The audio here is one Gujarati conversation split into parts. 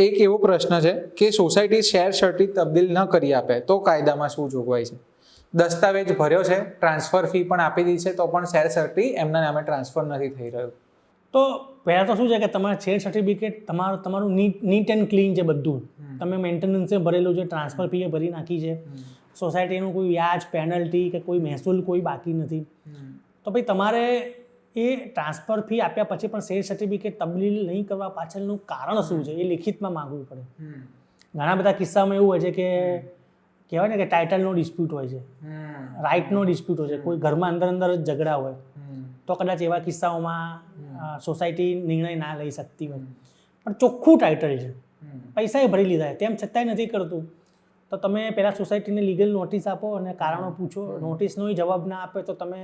એક એવો પ્રશ્ન છે કે સોસાયટી શેર સર્ટી તબદીલ ન કરી આપે તો કાયદામાં શું જોગવાઈ છે? દસ્તાવેજ ભર્યો છે, ટ્રાન્સફર ફી પણ આપી દીધી છે, તો પણ શેર સર્ટી એમના નામે ટ્રાન્સફર નથી થઈ રહ્યું. તો પહેલાં તો શું છે કે તમારે શેર સર્ટિફિકેટ તમારું નીટ એન્ડ ક્લીન છે બધું. તમે મેન્ટેનન્સે ભરેલું છે, ટ્રાન્સફર ફી ભરી નાખી છે, સોસાયટીનું કોઈ વ્યાજ પેનલ્ટી કે કોઈ મહેસૂલ કોઈ બાકી નથી. તો ભાઈ તમારે એ ટ્રાન્સફર ફી આપ્યા પછી પણ શેર સર્ટિફિકેટ તબદીલ નહીં કરવા પાછળનું કારણ શું છે એ લિખિતમાં માગવું પડે. ઘણા બધા કિસ્સામાં એવું હોય છે કે કહેવાય ને કે ટાઇટલનો ડિસ્પ્યુટ હોય છે, રાઇટનો ડિસ્પ્યુટ હોય છે, કોઈ ઘરમાં અંદર જ ઝઘડા હોય તો કદાચ એવા કિસ્સાઓમાં સોસાયટી નિર્ણય ના લઈ શકતી હોય. પણ ચોખ્ખું ટાઇટલ છે, પૈસાએ ભરી લીધા છે, તેમ છતાંય નથી કરતું, તો તમે પહેલાં સોસાયટીને લીગલ નોટિસ આપો અને કારણો પૂછો. નોટિસનો જવાબ ના આપે તો તમે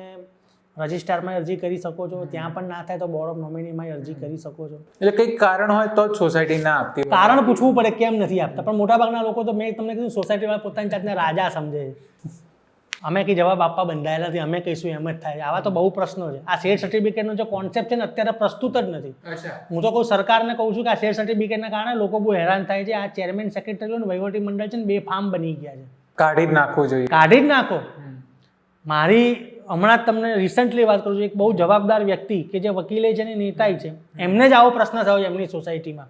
રજિસ્ટ્રારમાં અરજી કરી શકો છો. ત્યાં પણ ના થાય તો બોર્ડ ઓફ નોમિનીમાં અરજી કરી શકો છો. એટલે કંઈક કારણ હોય તો જ સોસાયટી ના આપતી. કારણ પૂછવું પડે કેમ નથી આપતા. પણ મોટાભાગના લોકો તો મેં તમને કીધું સોસાયટીવાળા પોતાની જાતને રાજા સમજે છે. અમે કંઈ જવાબ આપવા બંધાયેલા નથી, અમે કહીશું એમ જ થાય. આવા તો બહુ પ્રશ્નો છે. આ શેર સર્ટિફિકેટનો જે કોન્સેપ્ટ છે ને અત્યારે પ્રસ્તુત જ નથી. હું તો કહું સરકારને કહું છું કે આ શેર સર્ટિફિકેટના કારણે લોકો બહુ હેરાન થાય છે. આ ચેરમેન સેક્રેટરીઓ અને વહીવટી મંડળ છે ને બે ફાર્મ બની ગયા છે. કાઢી જ નાખવું જોઈએ. કાઢી જ નાખો. મારી હમણાં જ તમને રિસન્ટલી વાત કરું છું, એક બહુ જવાબદાર વ્યક્તિ કે જે વકીલે છે ને નેતાય છે, એમને જ આવો પ્રશ્ન થયો છે એમની સોસાયટીમાં.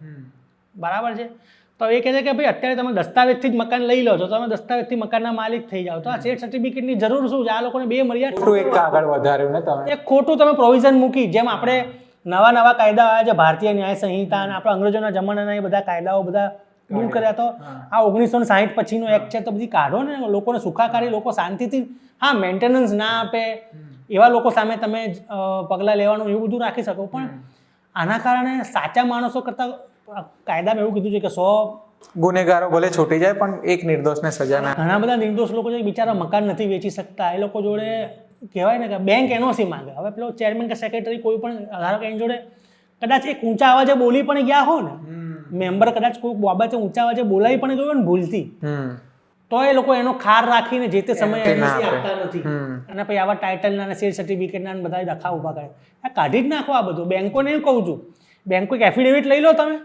બરાબર છે. તો એ કહે છે કે ભાઈ અત્યારે તમે દસ્તાવેજથી જ મકાન લઈ લો છો, તમે દસ્તાવેજથી મકાનના માલિક થઈ જાઓ, તો આ શેર સર્ટિફિકેટની જરૂર શું છે? આ લોકોને બે મર્યાદા એક આગળ વધાર્યું ને તમે. એક ખોટું તમે પ્રોવિઝન મૂકી. જેમ આપણે નવા કાયદા આવ્યા છે, ભારતીય ન્યાય સંહિતા અને આપણા અંગ્રેજોના જમાનાના એ બધા કાયદાઓ બધા દૂર કર્યા. તો આ 1960 પછીનો એક્ટ છે તો બધી કાઢો ને. લોકોને સુખાકારી, લોકો શાંતિથી, હા મેન્ટેનન્સ ના આપે એવા લોકો સામે તમે પગલાં લેવાનું એવું બધું રાખી શકો. પણ આના કારણે સાચા માણસો કરતાં કાયદામાં એવું કીધું છે કે 100 ગુનેગારો ભલે છૂટી જાય પણ એક નિર્દોષને સજા ના. ઘણા બધા નિર્દોષ લોકો છે બિચારા મકાન નથી વેચી શકતા. એ લોકો જોડે કહેવાય ને કે બેંક એનઓસી માંગે. હવે પેલો ચેરમેન કે સેક્રેટરી કોઈ પણ ધારો કે એની જોડે કદાચ એક ઊંચા અવાજે બોલી પણ ગયા હો ને, મેમ્બર કદાચ કોઈ બાબતે ઊંચા અવાજે બોલાવી પણ ગયો ને ભૂલથી, તો એ લોકો એનો ખાર રાખીને જે તે સમયે એનઓસી આપતા નથી. અને પછી આવા ટાઇટલના અને શેર સર્ટિફિકેટના બધા ડખા ઊભા કરે. આ કાઢી જ નાખો આ બધું. બેંકોને એવું કહું છું, બેંકો એક એફિડેવિટ લઈ લો તમે.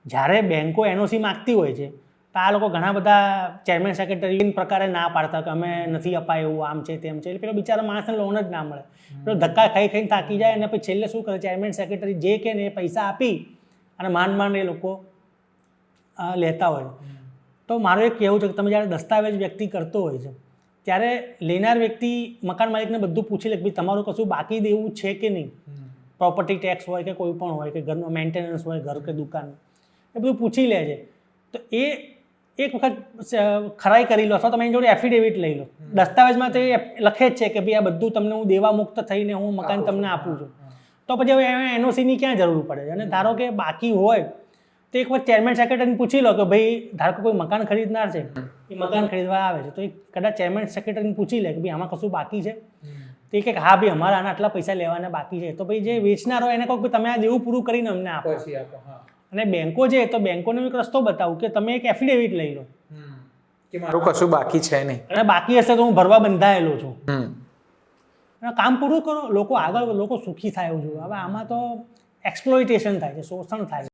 જ્યારે બેંકો એનઓસી માગતી હોય છે તો આ લોકો ઘણા બધા ચેરમેન સેક્રેટરી પ્રકારે ના પાડતા કે અમે નથી અપાય એવું, આમ છે તેમ છે. એટલે પેલો બિચારા માણસને લોન જ ના મળે. પેલો ધક્કા ખાઈને થાકી જાય અને પછી છેલ્લે શું કરે, ચેરમેન સેક્રેટરી જે કે ને એ પૈસા આપી અને માંડ એ લોકો લેતા હોય. તો મારું એક કહેવું છે કે તમે જ્યારે દસ્તાવેજ વ્યક્તિ કરતો હોય છે ત્યારે લેનાર વ્યક્તિ મકાન માલિકને બધું પૂછી લે કે ભાઈ તમારું કશું બાકી દેવું છે કે નહીં. પ્રોપર્ટી ટેક્સ હોય કે કોઈ પણ હોય કે ઘરનું મેન્ટેનન્સ હોય, ઘર કે દુકાન, એ બધું પૂછી લે છે. તો એ એક વખત ખરાઈ કરી લો અથવા તમે એની જોડે એફિડેવિટ લઈ લો. દસ્તાવેજમાં તો એ લખે જ છે કે ભાઈ આ બધું તમને હું દેવા મુક્ત થઈને હું મકાન તમને આપું છું. તો પછી હવે એનઓસીની ક્યાં જરૂર પડે છે? અને ધારો કે બાકી હોય તો એક વખત ચેરમેન સેક્રેટરીને પૂછી લો કે ભાઈ ધારો કે કોઈ મકાન ખરીદનાર છે, એ મકાન ખરીદવા આવે છે, તો એ કદાચ ચેરમેન સેક્રેટરીને પૂછી લે કે ભાઈ આમાં કશું બાકી છે? તો એ કે હા ભાઈ અમારા આના આટલા પૈસા લેવાના બાકી છે. તો ભાઈ જે વેચનાર હોય એને કહો કે તમે આ દેવું પૂરું કરીને અમને આપો. અને બેંકો છે તો બેંકોનો એક રસ્તો બતાવું કે તમે એક એફિડેવિટ લઈ લો કે મારું કશું બાકી છે નહીં, અને બાકી હશે તો હું ભરવા બંધાયેલો છું. અને કામ પૂરું કરો, લોકો આગળ, લોકો સુખી થાય એવું જોઈએ. હવે આમાં તો એક્સપ્લોઇટેશન થાય છે, શોષણ થાય